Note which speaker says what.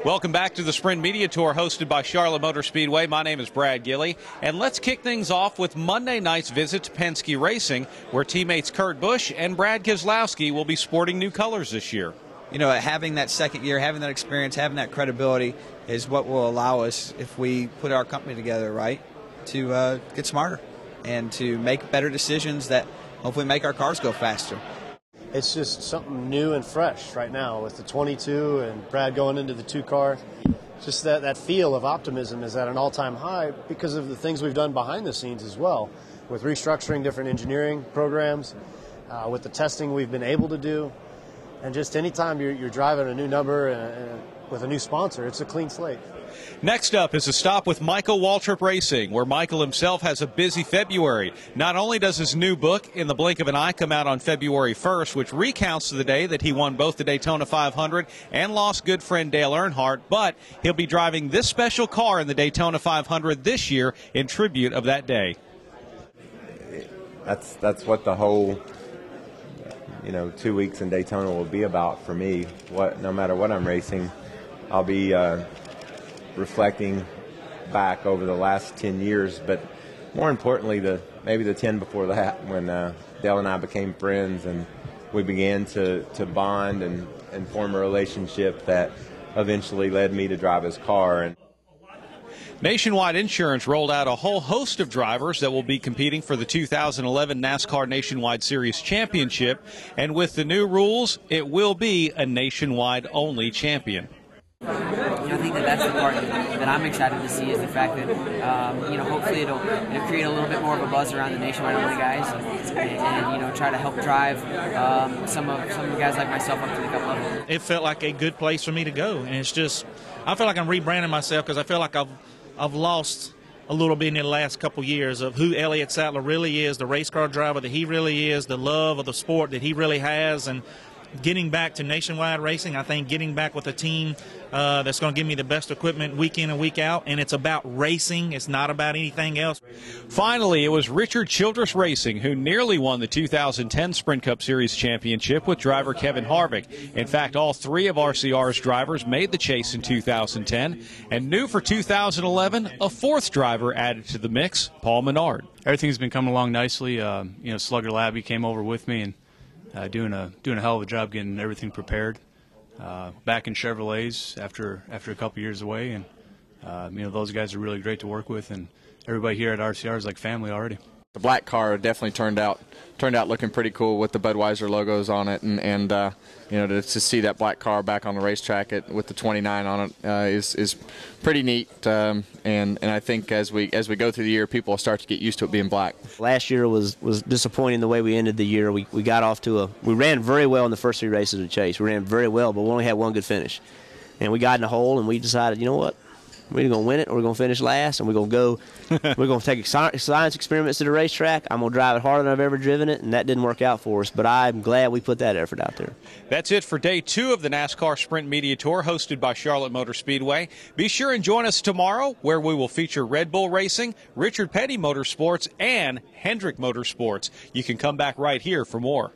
Speaker 1: Welcome back to the Sprint Media Tour hosted by Charlotte Motor Speedway. My name is Brad Gilley, and let's kick things off with Monday night's visit to Penske Racing, where teammates Kurt Busch and Brad Keselowski will be sporting new colors this year.
Speaker 2: You know, having that second year, having that experience, having that credibility is what will allow us, if we put our company together right, to get smarter and to make better decisions that hopefully make our cars go faster.
Speaker 3: It's just something new and fresh right now with the 22 and Brad going into the 2-car. Just that feel of optimism is at an all-time high because of the things we've done behind the scenes as well, with restructuring different engineering programs, with the testing we've been able to do. And just anytime you're driving a new number and with a new sponsor, it's a clean slate.
Speaker 1: Next up is a stop with Michael Waltrip Racing, where Michael himself has a busy February. Not only does his new book, In the Blink of an Eye, come out on February 1st, which recounts the day that he won both the Daytona 500 and lost good friend Dale Earnhardt, but he'll be driving this special car in the Daytona 500 this year in tribute of that day.
Speaker 4: That's what the whole 2 weeks in Daytona will be about for me. No matter what I'm racing, I'll be reflecting back over the last 10 years, but more importantly, maybe the 10 before that, when Dale and I became friends and we began to bond and form a relationship that eventually led me to drive his car.
Speaker 1: Nationwide Insurance rolled out a whole host of drivers that will be competing for the 2011 NASCAR Nationwide Series Championship, and with the new rules, it will be a nationwide-only champion.
Speaker 5: I think that's the part that I'm excited to see is the fact that, hopefully it'll create a little bit more of a buzz around the nationwide-only guys and try to help drive some of the guys like myself up to the cup level.
Speaker 6: It felt like a good place for me to go, and it's just, I feel like I'm rebranding myself because I feel like I've lost a little bit in the last couple years of who Elliott Sattler really is, the race car driver that he really is, the love of the sport that he really has, and getting back to nationwide racing, I think getting back with a team that's going to give me the best equipment week in and week out, and it's about racing. It's not about anything else.
Speaker 1: Finally, it was Richard Childress Racing who nearly won the 2010 Sprint Cup Series Championship with driver Kevin Harvick. In fact, all three of RCR's drivers made the chase in 2010, and new for 2011, a fourth driver added to the mix, Paul Menard.
Speaker 7: Everything's been coming along nicely. Slugger Labby came over with me and doing a hell of a job getting everything prepared. Back in Chevrolets after a couple years away, and those guys are really great to work with, and everybody here at RCR is like family already.
Speaker 8: The black car definitely turned out looking pretty cool with the Budweiser logos on it, and to see that black car back on the racetrack with the 29 on it is pretty neat. And I think as we go through the year, people will start to get used to it being black.
Speaker 9: Last year was disappointing the way we ended the year. We got off to we ran very well in the first three races of the chase. We ran very well, but we only had one good finish, and we got in the hole, and we decided, you know what? We're going to win it, or we're going to finish last, and we're going to take science experiments to the racetrack. I'm going to drive it harder than I've ever driven it, and that didn't work out for us, but I'm glad we put that effort out there.
Speaker 1: That's it for day 2 of the NASCAR Sprint Media Tour hosted by Charlotte Motor Speedway. Be sure and join us tomorrow, where we will feature Red Bull Racing, Richard Petty Motorsports, and Hendrick Motorsports. You can come back right here for more.